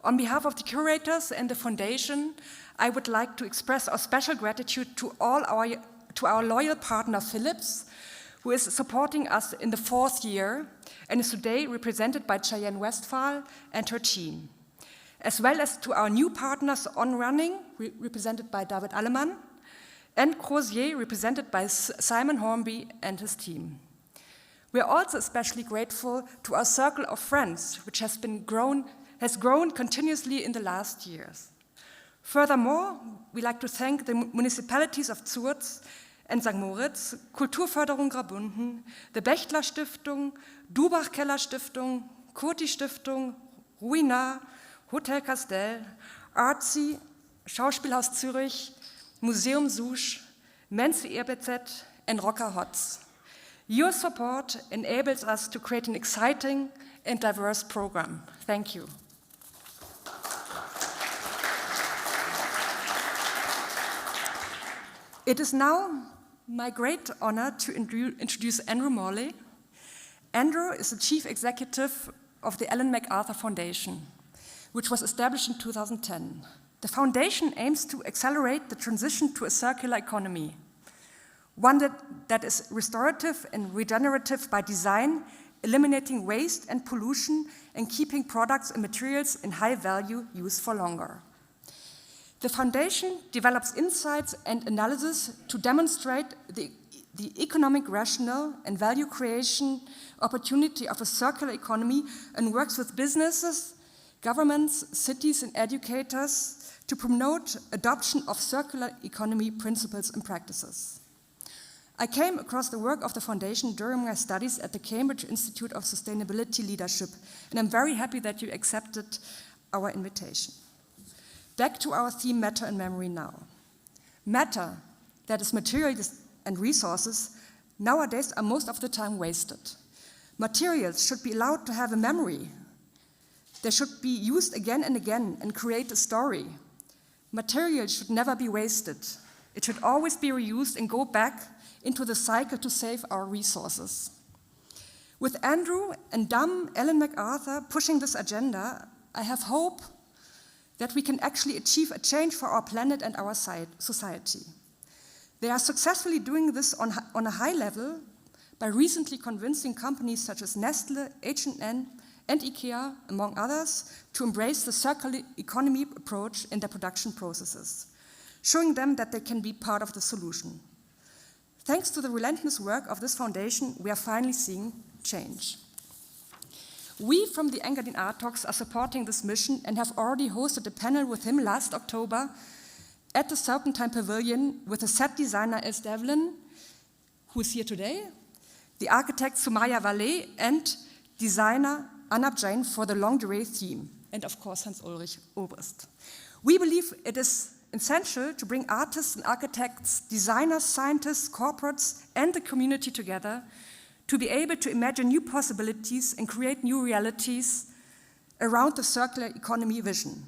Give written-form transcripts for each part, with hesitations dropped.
On behalf of the curators and the foundation, I would like to express our special gratitude to our loyal partner Philips, who is supporting us in the 4th year and is today represented by Cheyenne Westphal and her team, as well as to our new partners On Running, represented by David Allemann, and Crozier, represented by Simon Hornby and his team. We are also especially grateful to our circle of friends, which has grown continuously in the last years. Furthermore, we like to thank the municipalities of Zurich and St. Moritz, Kulturförderung Graubünden, the Bechtler Stiftung, Dubach-Keller Stiftung, Kurti Stiftung, Ruina, Hotel Castell, Arzi, Schauspielhaus Zürich, Museum Susch, Men's EBZ, and Rocker Hotz. Your support enables us to create an exciting and diverse program. Thank you. It is now my great honor to introduce Andrew Morley. Andrew is the Chief Executive of the Ellen MacArthur Foundation, which was established in 2010. The foundation aims to accelerate the transition to a circular economy, one that is restorative and regenerative by design, eliminating waste and pollution and keeping products and materials in high value use for longer. The foundation develops insights and analysis to demonstrate the economic rationale and value creation opportunity of a circular economy and works with businesses, governments, cities, and educators to promote adoption of circular economy principles and practices. I came across the work of the foundation during my studies at the Cambridge Institute of Sustainability Leadership, and I'm very happy that you accepted our invitation. Back to our theme, matter and memory now. Matter, that is materials and resources, nowadays are most of the time wasted. Materials should be allowed to have a memory. They should be used again and again and create a story. Materials should never be wasted. It should always be reused and go back into the cycle to save our resources. With Andrew and Ellen MacArthur pushing this agenda, I have hope that we can actually achieve a change for our planet and our society. They are successfully doing this on a high level by recently convincing companies such as Nestle, H&M, and IKEA, among others, to embrace the circular economy approach in their production processes, showing them that they can be part of the solution. Thanks to the relentless work of this foundation, we are finally seeing change. We from the Engadin Art Talks are supporting this mission and have already hosted a panel with him last October at the Serpentine Pavilion with the set designer Els Devlin, who is here today, the architect Sumaya Valle, and designer Anab Jain for the longue durée theme, and of course Hans-Ulrich Obrist. We believe it is essential to bring artists and architects, designers, scientists, corporates, and the community together to be able to imagine new possibilities and create new realities around the circular economy vision.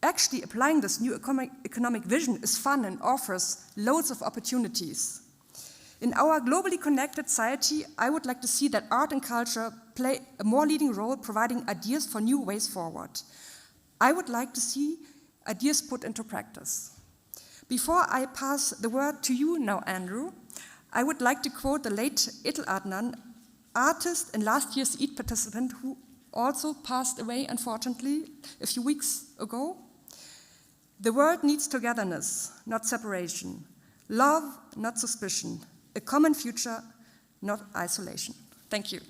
Actually, applying this new economic vision is fun and offers loads of opportunities. In our globally connected society, I would like to see that art and culture play a more leading role, providing ideas for new ways forward. I would like to see ideas put into practice. Before I pass the word to you now, Andrew, I would like to quote the late Etel Adnan, artist and last year's E.A.T participant who also passed away, unfortunately, a few weeks ago. The world needs togetherness, not separation. Love, not suspicion. A common future, not isolation. Thank you.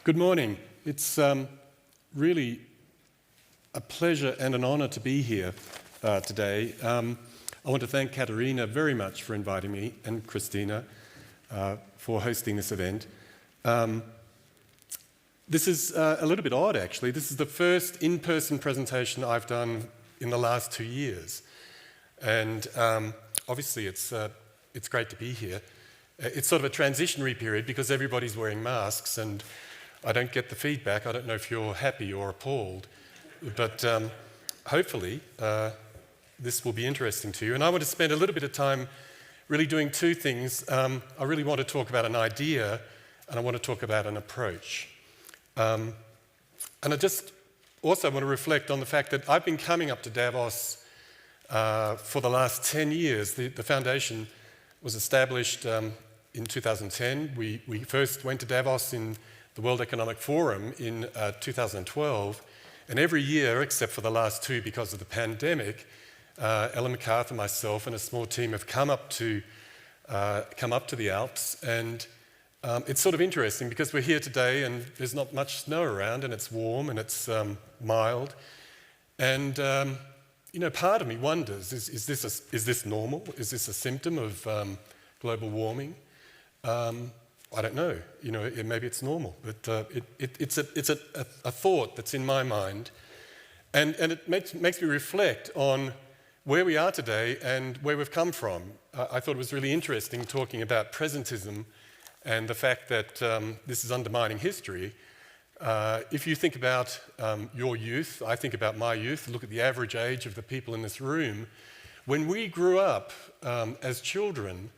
Good morning. It's really a pleasure and an honor to be here today. I want to thank Katharina very much for inviting me, and Christina for hosting this event. This is a little bit odd, actually. This is the first in-person presentation I've done in the last 2 years. And obviously it's great to be here. It's sort of a transitionary period because everybody's wearing masks, and I don't get the feedback. I don't know if you're happy or appalled, but hopefully this will be interesting to you. And I want to spend a little bit of time really doing two things. I really want to talk about an idea, and I want to talk about an approach. And I just also want to reflect on the fact that I've been coming up to Davos for the last 10 years. The foundation was established in 2010. We first went to Davos in the World Economic Forum in 2012. And every year, except for the last two because of the pandemic, Ellen MacArthur, myself, and a small team have come up to the Alps. And it's sort of interesting because we're here today and there's not much snow around and it's warm and it's mild. And part of me wonders, is this normal? Is this a symptom of global warming? I don't know. Maybe it's normal, but it's a thought that's in my mind, and it makes me reflect on where we are today and where we've come from. I thought it was really interesting talking about presentism and the fact that this is undermining history. If you think about your youth, I think about my youth, look at the average age of the people in this room. When we grew up as children,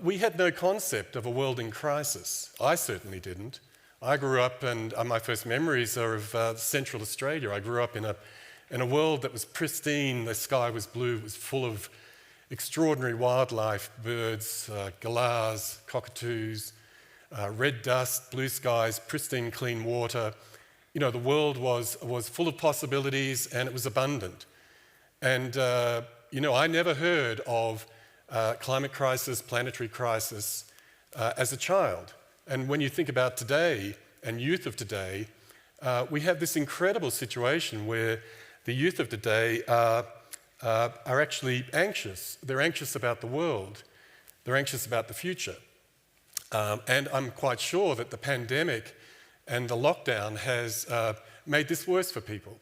we had no concept of a world in crisis. I certainly didn't. I grew up, and my first memories are of Central Australia. I grew up in a world that was pristine. The sky was blue. It was full of extraordinary wildlife, birds, galahs, cockatoos, red dust, blue skies, pristine, clean water. The world was full of possibilities, and it was abundant. And I never heard of climate crisis, planetary crisis as a child. And when you think about today and youth of today, we have this incredible situation where the youth of today are actually anxious. They're anxious about the world. They're anxious about the future. And I'm quite sure that the pandemic and the lockdown has made this worse for people,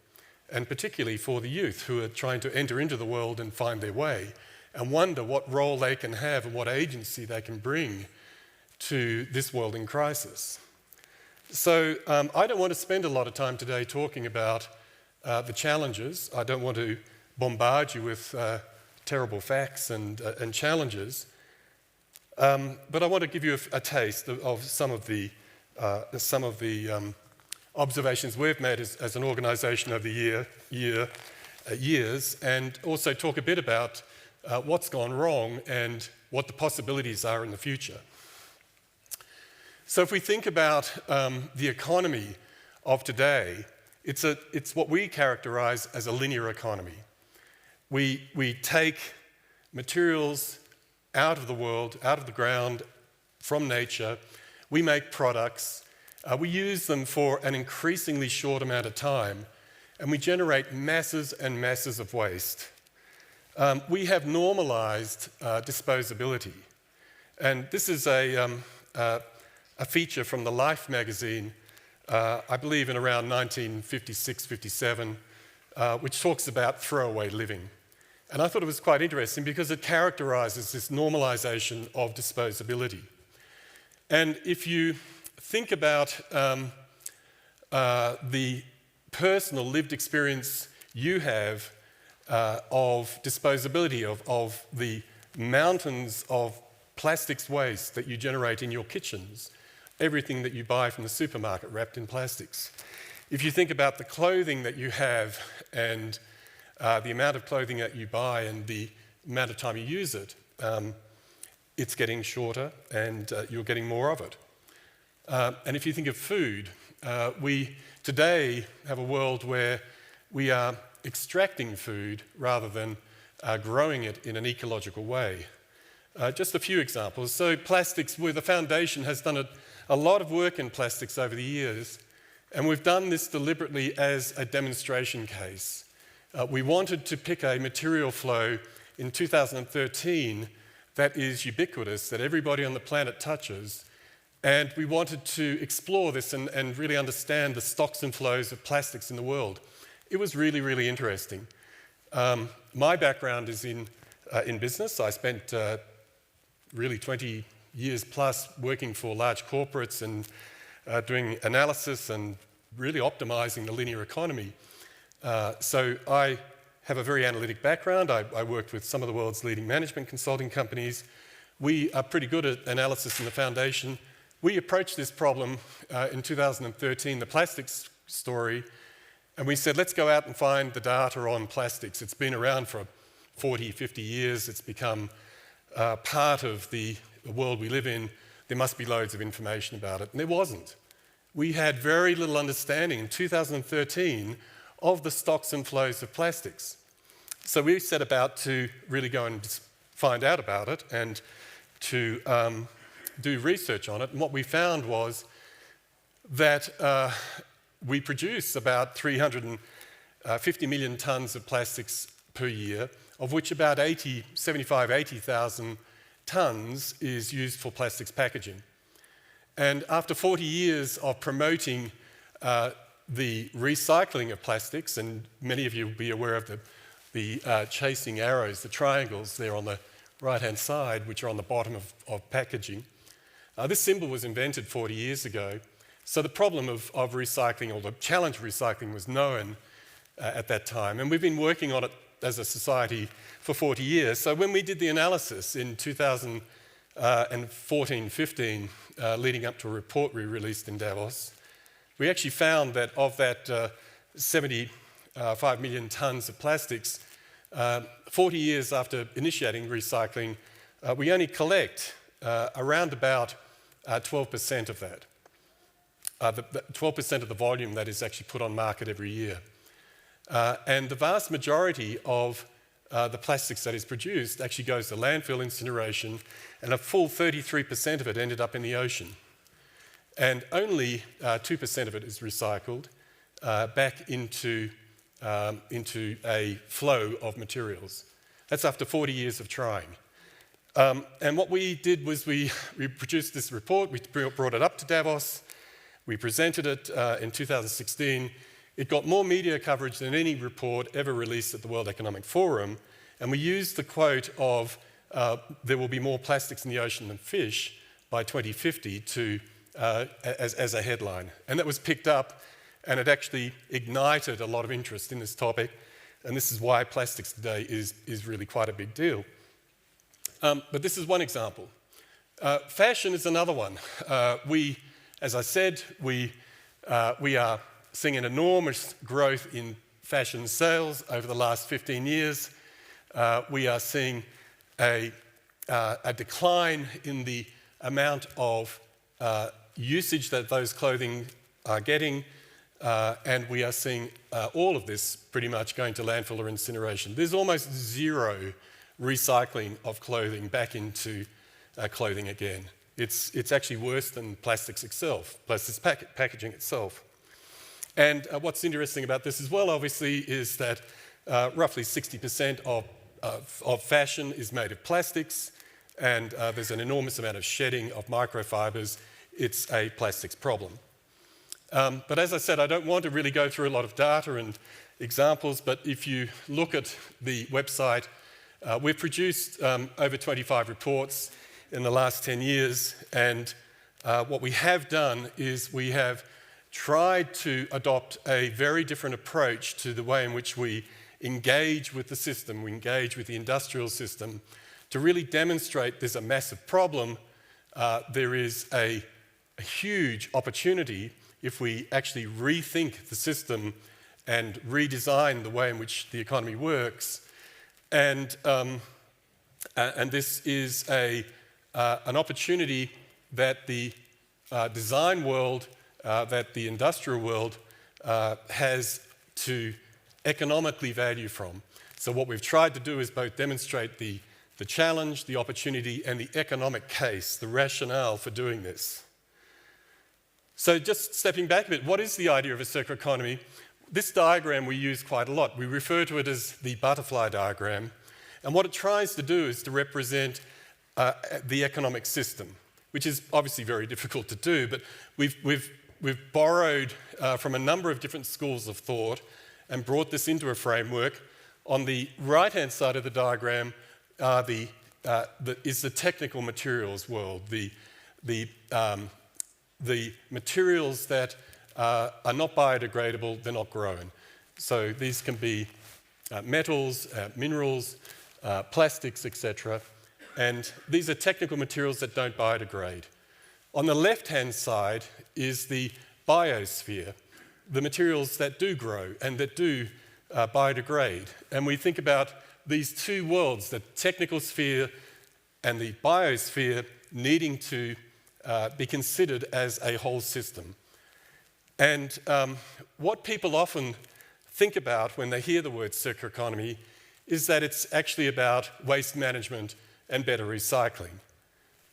and particularly for the youth who are trying to enter into the world and find their way, and wonder what role they can have and what agency they can bring to this world in crisis. So I don't want to spend a lot of time today talking about the challenges. I don't want to bombard you with terrible facts and challenges, but I want to give you a taste of some of the observations we've made as an organisation over the years, and also talk a bit about what's gone wrong and what the possibilities are in the future. So if we think about the economy of today, it's what we characterise as a linear economy. We take materials out of the world, out of the ground, from nature. We make products. We use them for an increasingly short amount of time, and we generate masses and masses of waste. We have normalised disposability, and this is a feature from the Life magazine, I believe in around 1956-57, which talks about throwaway living. And I thought it was quite interesting because it characterises this normalisation of disposability. And if you think about the personal lived experience you have of disposability, of the mountains of plastics waste that you generate in your kitchens, everything that you buy from the supermarket wrapped in plastics. If you think about the clothing that you have and the amount of clothing that you buy and the amount of time you use it, it's getting shorter and you're getting more of it. And if you think of food, we today have a world where we are extracting food rather than growing it in an ecological way. Just a few examples. So plastics, where the foundation has done a lot of work in plastics over the years, and we've done this deliberately as a demonstration case. We wanted to pick a material flow in 2013 that is ubiquitous, that everybody on the planet touches, and we wanted to explore this and really understand the stocks and flows of plastics in the world. It was really, really interesting. My background is in business. I spent really 20 years plus working for large corporates and doing analysis and really optimizing the linear economy. So I have a very analytic background. I worked with some of the world's leading management consulting companies. We are pretty good at analysis in the foundation. We approached this problem in 2013, the plastics story, and we said, let's go out and find the data on plastics. It's been around for 40, 50 years. It's become part of the world we live in. There must be loads of information about it. And there wasn't. We had very little understanding in 2013 of the stocks and flows of plastics. So we set about to really go and find out about it and to do research on it. And what we found was that we produce about 350 million tonnes of plastics per year, of which about 80,000 tonnes is used for plastics packaging. And after 40 years of promoting the recycling of plastics, and many of you will be aware of the chasing arrows, the triangles there on the right-hand side, which are on the bottom of packaging. This symbol was invented 40 years ago. So the problem of recycling, or the challenge of recycling, was known at that time. And we've been working on it as a society for 40 years. So when we did the analysis in 2014-15, leading up to a report we released in Davos, we actually found that of that 75 million tonnes of plastics, 40 years after initiating recycling, we only collect around about 12% of that. 12% of the volume that is actually put on market every year. And the vast majority of the plastics that is produced actually goes to landfill incineration, and a full 33% of it ended up in the ocean. And only 2% of it is recycled back into a flow of materials. That's after 40 years of trying. And what we did was we produced this report, we brought it up to Davos, we presented it in 2016. It got more media coverage than any report ever released at the World Economic Forum, and we used the quote of there will be more plastics in the ocean than fish by 2050 as a headline. And that was picked up, and it actually ignited a lot of interest in this topic, and this is why plastics today is really quite a big deal. But this is one example. Fashion is another one. As I said, we are seeing an enormous growth in fashion sales over the last 15 years. We are seeing a decline in the amount of usage that those clothing are getting, and we are seeing all of this pretty much going to landfill or incineration. There's almost zero recycling of clothing back into clothing again. It's actually worse than plastics itself, plastics packaging itself. And what's interesting about this as well, obviously, is that roughly 60% of fashion is made of plastics, and there's an enormous amount of shedding of microfibers. It's a plastics problem. But as I said, I don't want to really go through a lot of data and examples, but if you look at the website, we've produced over 25 reports in the last 10 years, and what we have done is we have tried to adopt a very different approach to the way in which we engage with the system, we engage with the industrial system, to really demonstrate there's a massive problem. There is a huge opportunity if we actually rethink the system and redesign the way in which the economy works. And this is an opportunity that the design world, that the industrial world has to economically value from. So what we've tried to do is both demonstrate the challenge, the opportunity, and the economic case, the rationale for doing this. So just stepping back a bit, what is the idea of a circular economy? This diagram we use quite a lot. We refer to it as the butterfly diagram. And what it tries to do is to represent the economic system, which is obviously very difficult to do, but we've borrowed from a number of different schools of thought and brought this into a framework. On the right-hand side of the diagram is the technical materials world, the the materials that are not biodegradable, they're not grown. So these can be metals, minerals, plastics, etc. And these are technical materials that don't biodegrade. On the left-hand side is the biosphere, the materials that do grow and that do biodegrade. And we think about these two worlds, the technical sphere and the biosphere, needing to be considered as a whole system. And what people often think about when they hear the word circular economy is that it's actually about waste management and better recycling.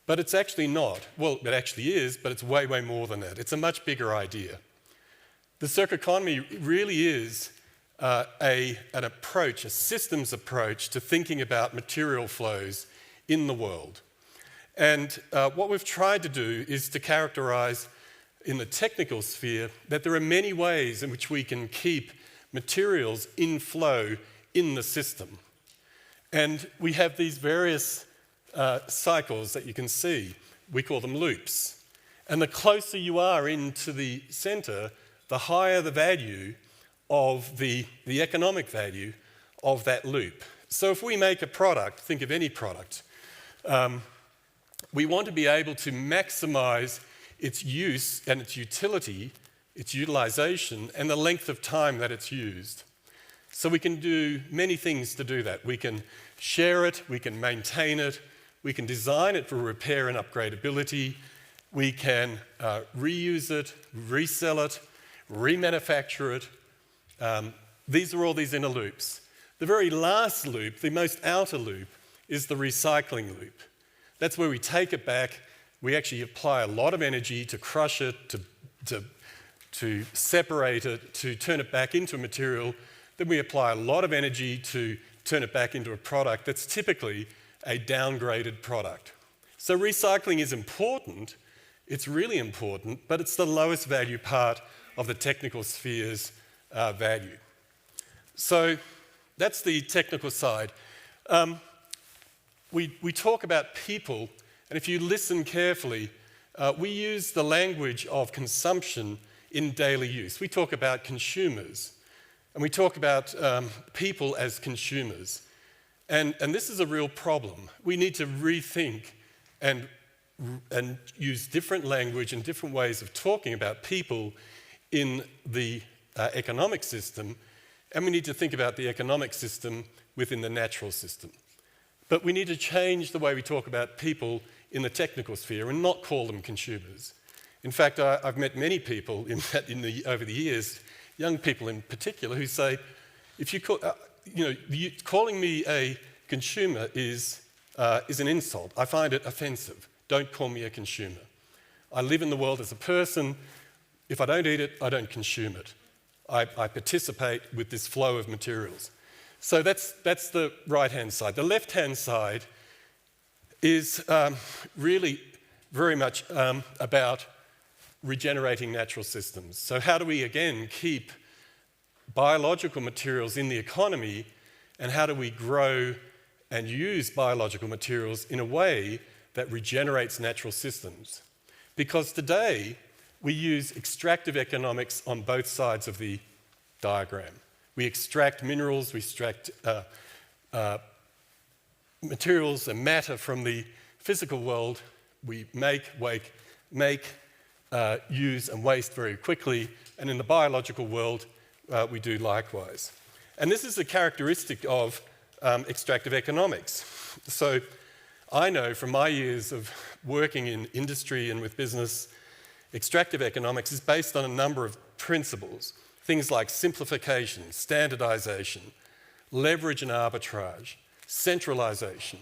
But it's actually not. Well, it actually is, but it's way, way more than that. It's a much bigger idea. The circular economy really is an approach, a systems approach to thinking about material flows in the world. And what we've tried to do is to characterize in the technical sphere that there are many ways in which we can keep materials in flow in the system. And we have these various cycles that you can see. We call them loops. And the closer you are into the center, the higher the value of the economic value of that loop. So if we make a product, think of any product, we want to be able to maximize its use and its utility, its utilization, and the length of time that it's used. So we can do many things to do that. We can share it, we can maintain it, we can design it for repair and upgradability, we can reuse it, resell it, remanufacture it. These are all these inner loops. The very last loop, the most outer loop, is the recycling loop. That's where we take it back. We actually apply a lot of energy to crush it, to separate it, to turn it back into a material. Then we apply a lot of energy to turn it back into a product that's typically a downgraded product. So recycling is important. It's really important, but it's the lowest value part of the technical sphere's value. So that's the technical side. We talk about people, and if you listen carefully, we use the language of consumption in daily use. We talk about consumers, and we talk about people as consumers. And this is a real problem. We need to rethink and use different language and different ways of talking about people in the economic system, and we need to think about the economic system within the natural system. But we need to change the way we talk about people in the technical sphere and not call them consumers. In fact, I've met many people over the years, young people in particular, who say, if you call, calling me a consumer is an insult. I find it offensive. Don't call me a consumer. I live in the world as a person. If I don't eat it, I don't consume it. I participate with this flow of materials. So that's the right-hand side. The left-hand side is really very much about regenerating natural systems. So how do we, again, keep biological materials in the economy, and how do we grow and use biological materials in a way that regenerates natural systems? Because today, we use extractive economics on both sides of the diagram. We extract minerals, we extract materials and matter from the physical world. We make, use and waste very quickly, and in the biological world, we do likewise. And this is a characteristic of extractive economics. So I know from my years of working in industry and with business, extractive economics is based on a number of principles. Things like simplification, standardization, leverage and arbitrage, centralization,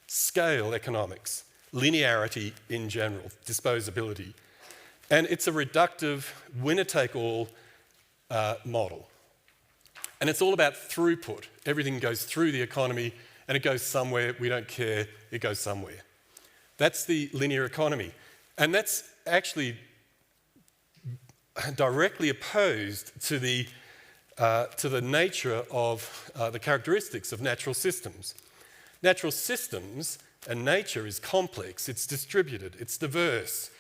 scale economics, linearity in general, disposability. And it's a reductive, winner-take-all model. And it's all about throughput. Everything goes through the economy and it goes somewhere. We don't care, it goes somewhere. That's the linear economy. And that's actually directly opposed to the nature of the characteristics of natural systems. Natural systems and nature is complex, it's distributed, it's diverse.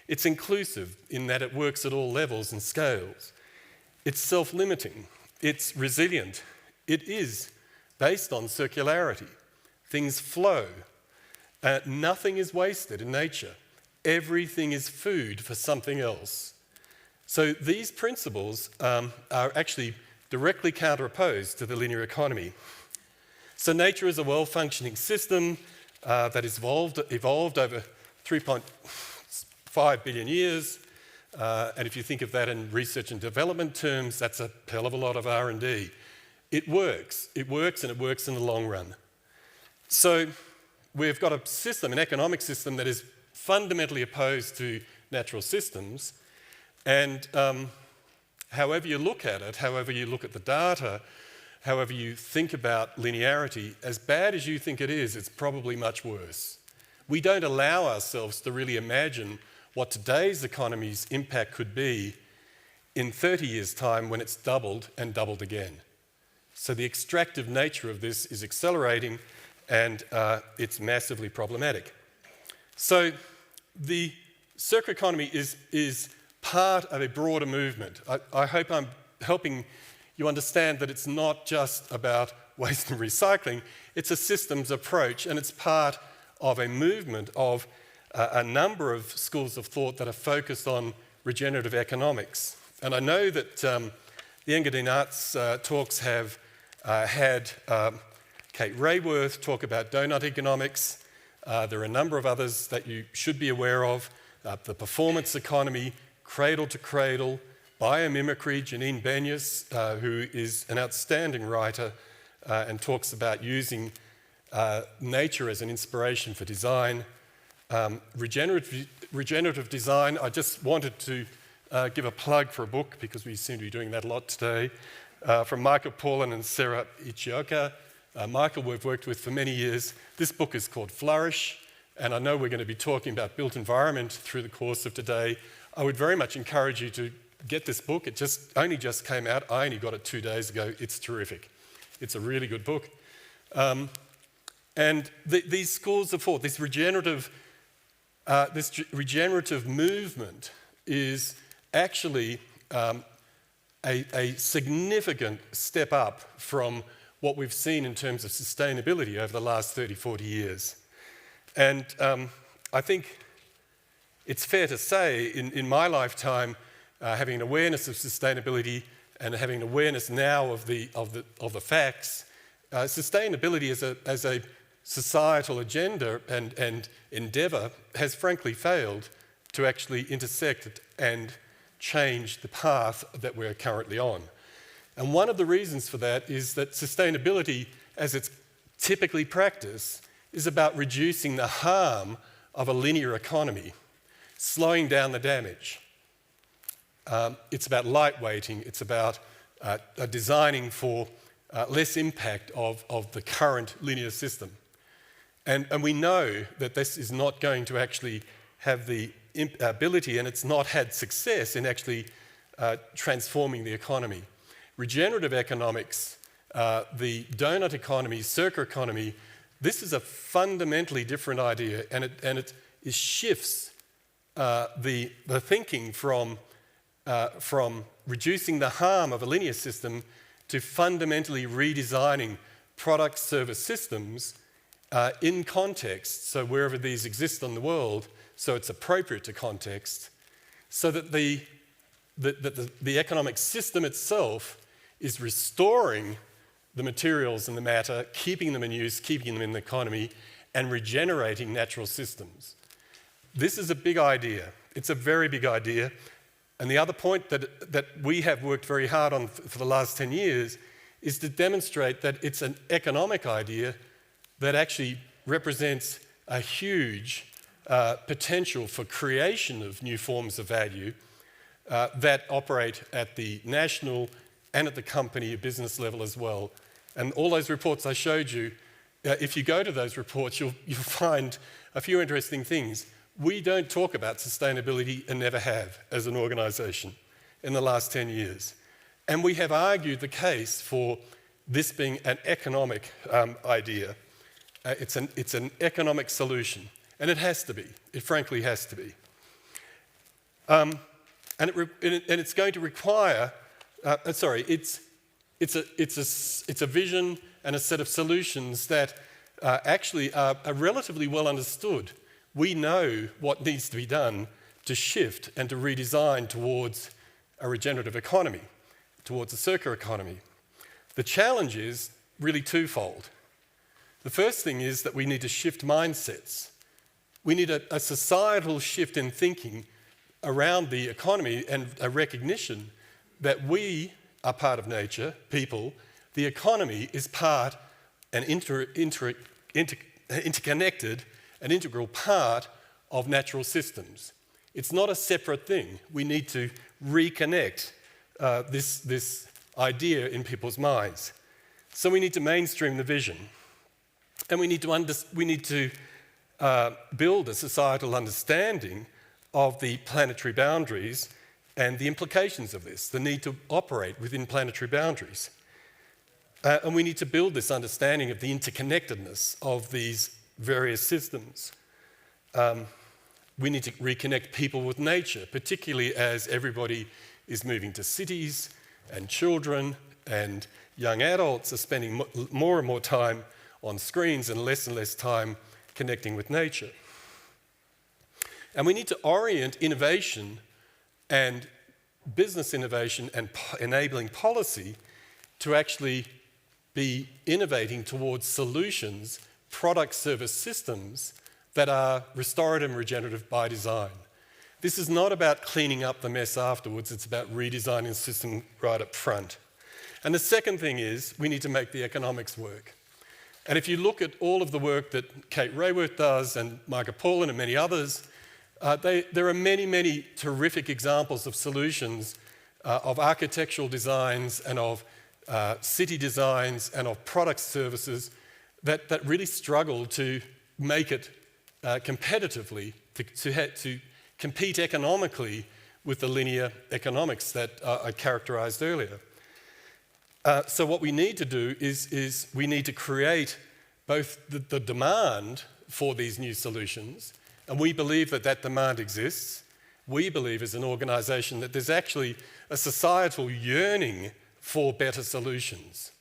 It's inclusive in that it works at all levels and scales. It's self-limiting. It's resilient. It is based on circularity. Things flow. Nothing is wasted in nature. Everything is food for something else. So these principles are actually directly counteropposed to the linear economy. So nature is a well-functioning system that has evolved over 3.5 billion years. And if you think of that in research and development terms, that's a hell of a lot of R&D. It works, and it works in the long run. So we've got a system, an economic system, that is fundamentally opposed to natural systems. And however you look at it, however you look at the data, however you think about linearity, as bad as you think it is, it's probably much worse. We don't allow ourselves to really imagine what today's economy's impact could be in 30 years' time when it's doubled and doubled again. So the extractive nature of this is accelerating, and it's massively problematic. So the circular economy is part of a broader movement. I hope I'm helping you understand that it's not just about waste and recycling, it's a systems approach, and it's part of a movement of a number of schools of thought that are focused on regenerative economics. And I know that the Engadin Arts talks have had Kate Rayworth talk about donut economics. There are a number of others that you should be aware of. The performance economy, cradle to cradle, biomimicry, Janine Benyus, who is an outstanding writer and talks about using nature as an inspiration for design. Regenerative design, I just wanted to give a plug for a book, because we seem to be doing that a lot today, from Michael Pollan and Sarah Ichioka. Michael we've worked with for many years. This book is called Flourish, and I know we're going to be talking about built environment through the course of today. I would very much encourage you to get this book. It only just came out. I only got it 2 days ago. It's terrific. It's a really good book. And these schools of thought, this regenerative movement is actually a significant step up from what we've seen in terms of sustainability over the last 30, 40 years. And I think it's fair to say, in my lifetime, having an awareness of sustainability and having an awareness now of the facts, sustainability as a societal agenda and endeavour has frankly failed to actually intersect and change the path that we're currently on. And one of the reasons for that is that sustainability, as it's typically practiced, is about reducing the harm of a linear economy, slowing down the damage. It's about lightweighting, it's about designing for less impact of the current linear system. And we know that this is not going to actually have the ability, and it's not had success in actually transforming the economy. Regenerative economics, the donut economy, circular economy, this is a fundamentally different idea, and it shifts the thinking from reducing the harm of a linear system to fundamentally redesigning product service systems in context, so wherever these exist in the world, so it's appropriate to context, so that the economic system itself is restoring the materials and the matter, keeping them in use, keeping them in the economy, and regenerating natural systems. This is a big idea. It's a very big idea. And the other point that we have worked very hard on for the last 10 years is to demonstrate that it's an economic idea that actually represents a huge potential for creation of new forms of value that operate at the national and at the company business level as well. And all those reports I showed you, if you go to those reports, you'll find a few interesting things. We don't talk about sustainability, and never have, as an organisation in the last 10 years. And we have argued the case for this being an economic idea. It's an economic solution, and it has to be. It frankly has to be. And it's going to require, it's a vision and a set of solutions that actually are relatively well understood. We know what needs to be done to shift and to redesign towards a regenerative economy, towards a circular economy. The challenge is really twofold. The first thing is that we need to shift mindsets. We need a societal shift in thinking around the economy and a recognition that we are part of nature, people. The economy is part, an interconnected, an integral part of natural systems. It's not a separate thing. We need to reconnect this idea in people's minds. So we need to mainstream the vision. And we need to build a societal understanding of the planetary boundaries and the implications of this, the need to operate within planetary boundaries. And we need to build this understanding of the interconnectedness of these various systems. We need to reconnect people with nature, particularly as everybody is moving to cities, and children and young adults are spending more and more time on screens and less time connecting with nature. And we need to orient innovation and business innovation and enabling policy to actually be innovating towards solutions, product service systems that are restorative and regenerative by design. This is not about cleaning up the mess afterwards, it's about redesigning the system right up front. And the second thing is we need to make the economics work. And if you look at all of the work that Kate Raworth does and Margaret Paulin and many others, there are many terrific examples of solutions of architectural designs and of city designs and of product services that really struggle to make it competitively, to compete economically with the linear economics that I characterized earlier. So what we need to do is we need to create both the demand for these new solutions, and we believe that demand exists. We believe as an organisation that there's actually a societal yearning for better solutions.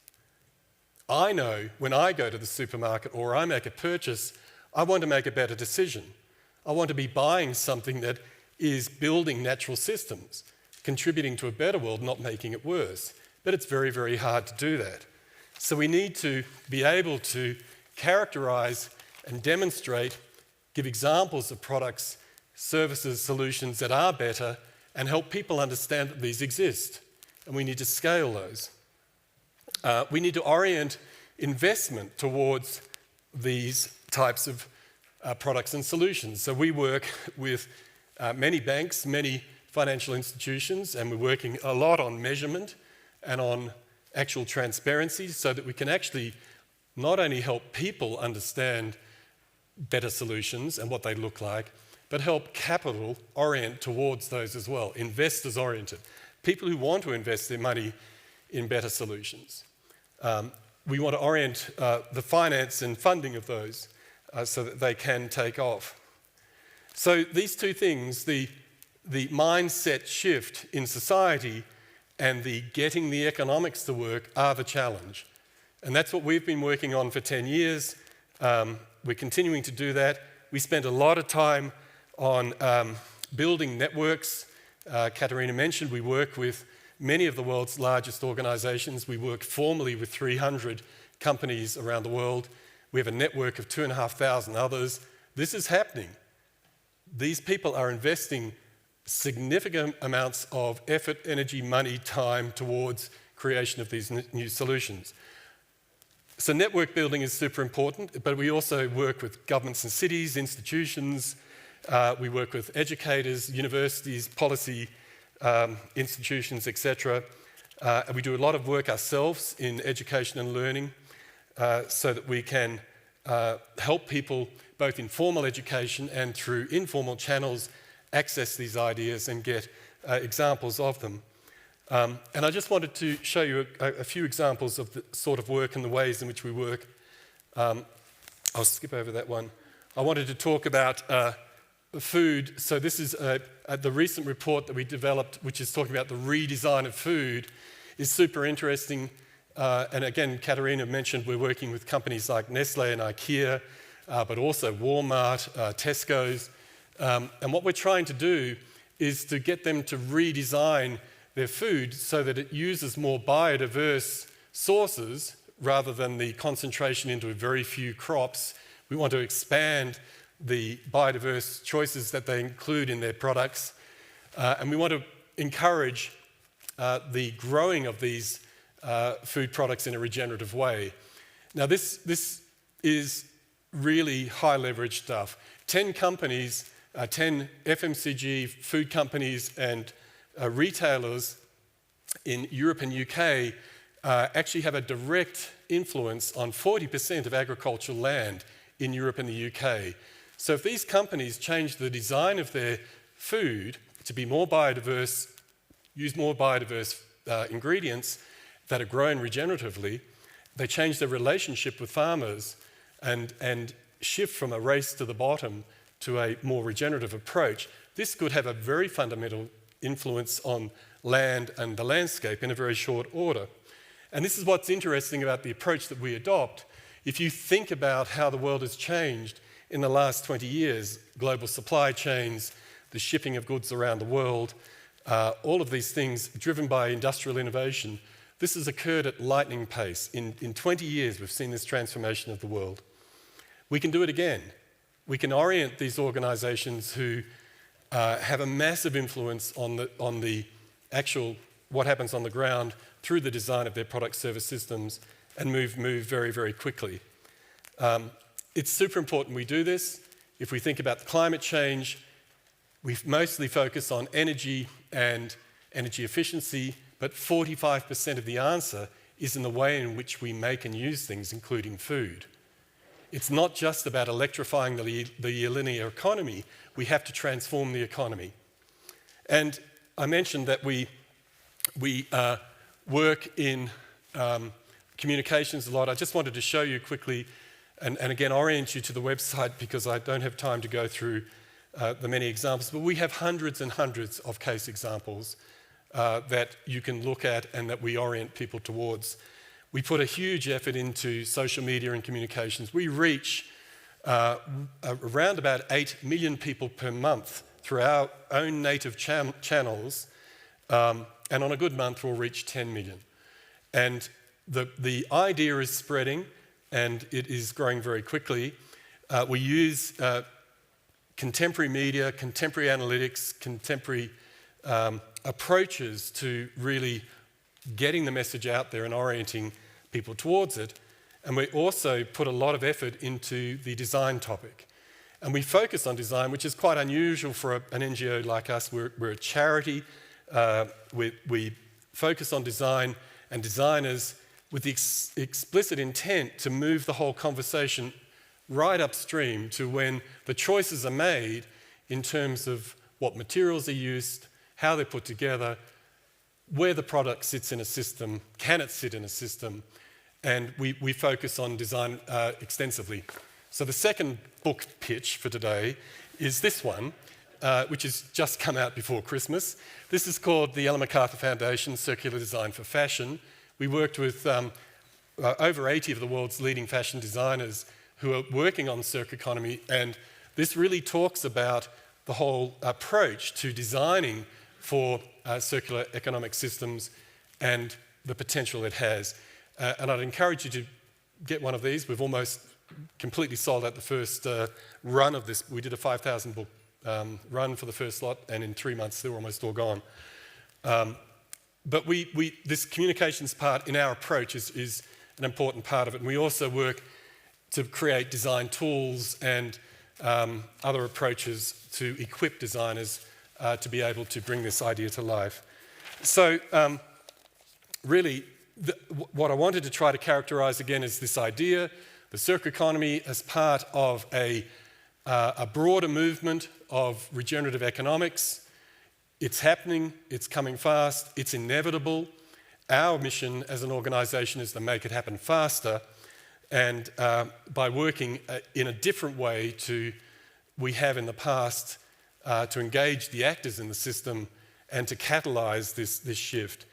I know when I go to the supermarket or I make a purchase, I want to make a better decision. I want to be buying something that is building natural systems, contributing to a better world, not making it worse. But it's very hard to do that. So we need to be able to characterise and demonstrate, give examples of products, services, solutions that are better and help people understand that these exist. And we need to scale those. We need to orient investment towards these types of products and solutions. So we work with many banks, many financial institutions, and we're working a lot on measurement and on actual transparency so that we can actually not only help people understand better solutions and what they look like, but help capital orient towards those as well, investors oriented, people who want to invest their money in better solutions. We want to orient the finance and funding of those so that they can take off. So these two things, the mindset shift in society and the getting the economics to work are the challenge. And that's what we've been working on for 10 years. We're continuing to do that. We spend a lot of time on building networks. Katerina mentioned we work with many of the world's largest organizations. We work formally with 300 companies around the world. We have a network of 2,500 others. This is happening. These people are investing significant amounts of effort, energy, money, time towards creation of these new solutions. So network building is super important, but we also work with governments and cities, institutions. We work with educators, universities, policy institutions, etc. And we do a lot of work ourselves in education and learning so that we can help people both in formal education and through informal channels access these ideas and get examples of them. And I just wanted to show you a few examples of the sort of work and the ways in which we work. I'll skip over that one. I wanted to talk about food, so this is the recent report that we developed, which is talking about the redesign of food, is super interesting. And again, Katerina mentioned we're working with companies like Nestle and IKEA, but also Walmart, Tesco's. And what we're trying to do is to get them to redesign their food so that it uses more biodiverse sources rather than the concentration into very few crops. We want to expand the biodiverse choices that they include in their products. And we want to encourage the growing of these food products in a regenerative way. Now, this is really high leverage stuff. 10 companies, 10 FMCG food companies and retailers in Europe and UK actually have a direct influence on 40% of agricultural land in Europe and the UK. So if these companies change the design of their food to be more biodiverse, use more biodiverse ingredients that are grown regeneratively, they change their relationship with farmers and shift from a race to the bottom to a more regenerative approach, this could have a very fundamental influence on land and the landscape in a very short order. And this is what's interesting about the approach that we adopt. If you think about how the world has changed in the last 20 years, global supply chains, the shipping of goods around the world, all of these things driven by industrial innovation, this has occurred at lightning pace. In 20 years, we've seen this transformation of the world. We can do it again. We can orient these organisations who have a massive influence on the actual what happens on the ground through the design of their product service systems and move very, very quickly. It's super important we do this. If we think about climate change, we mostly focus on energy and energy efficiency, but 45% of the answer is in the way in which we make and use things, including food. It's not just about electrifying the linear economy. We have to transform the economy. And I mentioned that we work in communications a lot. I just wanted to show you quickly and again orient you to the website because I don't have time to go through the many examples, but we have hundreds and hundreds of case examples that you can look at and that we orient people towards. We put a huge effort into social media and communications. We reach around about 8 million people per month through our own native channels, and on a good month we'll reach 10 million. And the idea is spreading and it is growing very quickly. We use contemporary media, contemporary analytics, contemporary approaches to really getting the message out there and orienting people towards it. And we also put a lot of effort into the design topic. And we focus on design, which is quite unusual for an NGO like us. We're a charity. We focus on design and designers with the explicit intent to move the whole conversation right upstream to when the choices are made in terms of what materials are used, how they're put together, where the product sits in a system, can it sit in a system, and we focus on design extensively. So the second book pitch for today is this one, which has just come out before Christmas. This is called the Ellen MacArthur Foundation Circular Design for Fashion. We worked with over 80 of the world's leading fashion designers who are working on circular economy, and this really talks about the whole approach to designing for circular economic systems and the potential it has. And I'd encourage you to get one of these. We've almost completely sold out the first run of this. We did a 5,000 book run for the first lot, and in 3 months they were almost all gone. But this communications part in our approach is an important part of it. And we also work to create design tools and other approaches to equip designers to be able to bring this idea to life. So really, what I wanted to try to characterize again is this idea, the circular economy as part of a broader movement of regenerative economics. It's happening, it's coming fast, it's inevitable. Our mission as an organisation is to make it happen faster, and by working in a different way to we have in the past to engage the actors in the system and to catalyze this shift.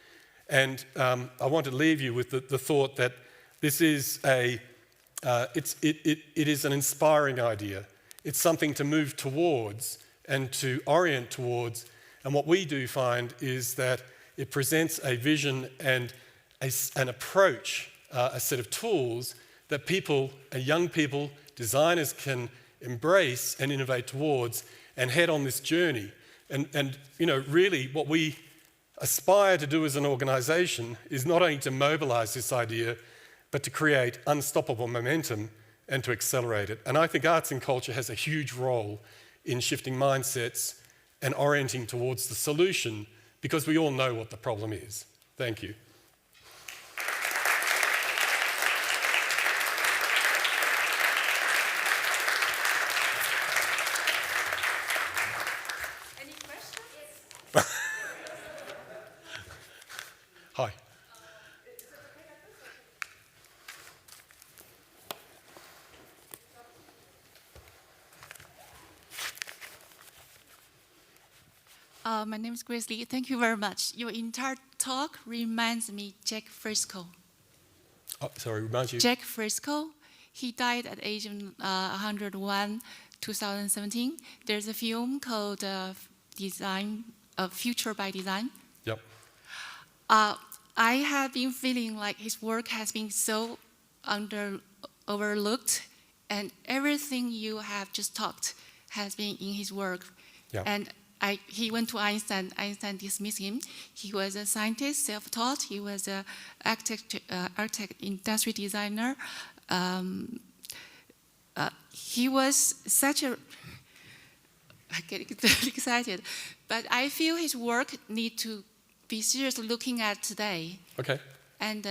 And I want to leave you with the thought that this is it is an inspiring idea. It's something to move towards and to orient towards. And what we do find is that it presents a vision and an approach, a set of tools that people, young people, designers can embrace and innovate towards and head on this journey. And you know, really what we aspire to do as an organization is not only to mobilize this idea, but to create unstoppable momentum and to accelerate it. And I think arts and culture has a huge role in shifting mindsets and orienting towards the solution, because we all know what the problem is. Thank you. Any questions? Hi. My name is Grace Lee. Thank you very much. Your entire talk reminds me Jack Frisco. Oh, sorry, reminds you? Jack Frisco. He died at age of 101, 2017. There's a film called Future by Design. Yep. I have been feeling like his work has been so overlooked, and everything you have just talked has been in his work. Yep. And he went to Einstein. Einstein dismissed him. He was a scientist, self-taught. He was an architect, industry designer. He was such a... I get very excited. But I feel his work needs to be seriously looking at today. Okay. And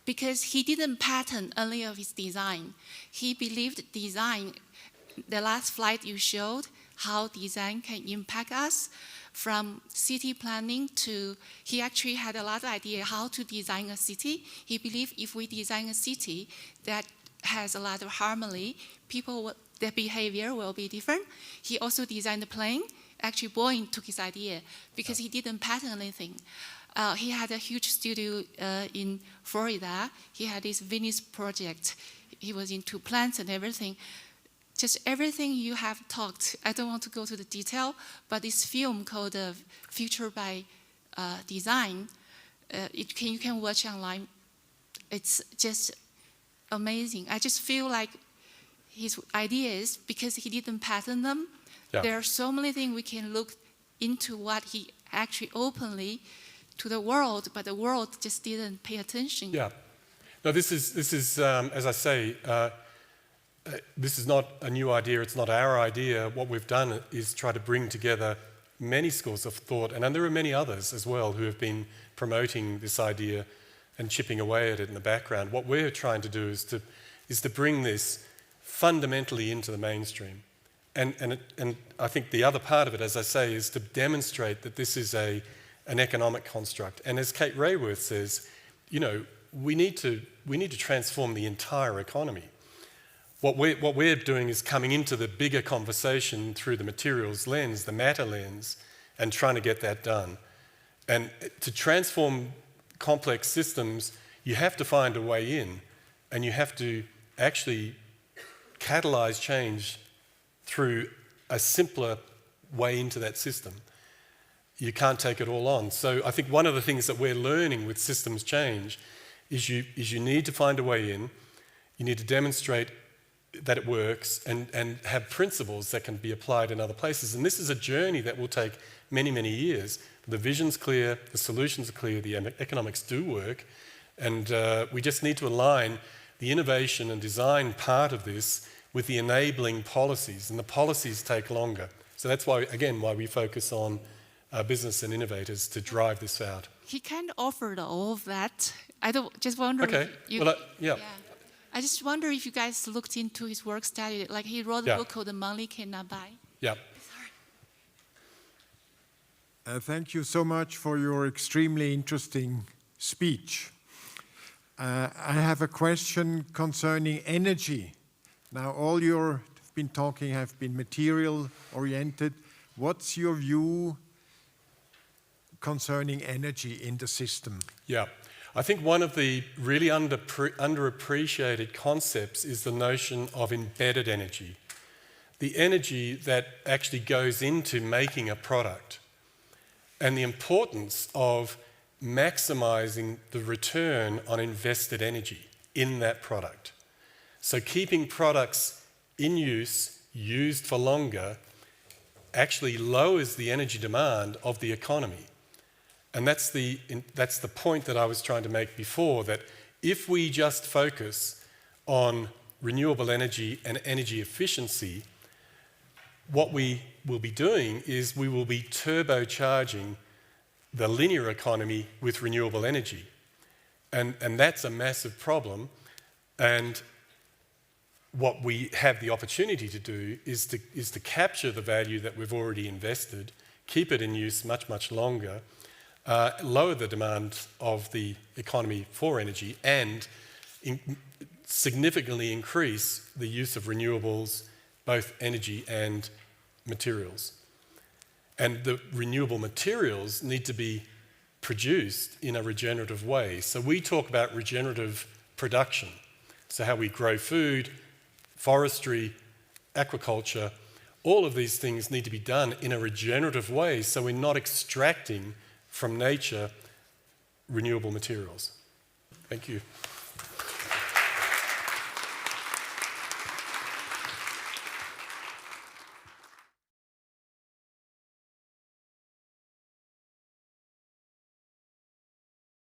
because he didn't patent any of his design. He believed design, the last slide you showed, how design can impact us, from city planning to, he actually had a lot of idea how to design a city. He believed if we design a city that has a lot of harmony, their behavior will be different. He also designed the plane. Actually, Boeing took his idea because he didn't patent anything. He had a huge studio in Florida. He had this Venice project. He was into plants and everything. Just everything you have talked. I don't want to go to the detail, but this film called Future by Design, you can watch online. It's just amazing. I just feel like his ideas, because he didn't patent them, there are so many things we can look into what he actually openly to the world, but the world just didn't pay attention. Yeah. No, this is as I say, this is not a new idea, it's not our idea. What we've done is try to bring together many schools of thought, and there are many others as well who have been promoting this idea and chipping away at it in the background. What we're trying to do is to bring this fundamentally into the mainstream. And I think the other part of it, as I say, is to demonstrate that this is an economic construct. And as Kate Raworth says, you know, we need to transform the entire economy. What we're doing is coming into the bigger conversation through the materials lens, the matter lens, and trying to get that done. And to transform complex systems, you have to find a way in, and you have to actually catalyze change through a simpler way into that system. You can't take it all on. So I think one of the things that we're learning with systems change is you need to find a way in, you need to demonstrate that it works and have principles that can be applied in other places. And this is a journey that will take many, many years. The vision's clear, the solutions are clear, the economics do work, and we just need to align the innovation and design part of this with the enabling policies, and the policies take longer. So that's why, again, why we focus on business and innovators to drive this out. He kind of offered all of that. I just wonder if you... Well, yeah. I just wonder if you guys looked into his work, studied it. Like he wrote a book called The Money Cannot Buy. Yeah. Sorry. Thank you so much for your extremely interesting speech. I have a question concerning energy. Now, all your been talking have been material oriented. What's your view concerning energy in the system? Yeah, I think one of the really underappreciated concepts is the notion of embedded energy. The energy that actually goes into making a product, and the importance of maximizing the return on invested energy in that product. So keeping products in use, used for longer, actually lowers the energy demand of the economy. And that's the point that I was trying to make before, that if we just focus on renewable energy and energy efficiency, what we will be doing is we will be turbocharging the linear economy with renewable energy. And that's a massive problem. And what we have the opportunity to do is to capture the value that we've already invested, keep it in use much, much longer, lower the demand of the economy for energy, and significantly increase the use of renewables, both energy and materials. And the renewable materials need to be produced in a regenerative way. So we talk about regenerative production. So how we grow food, forestry, aquaculture, all of these things need to be done in a regenerative way, so we're not extracting from nature renewable materials. Thank you.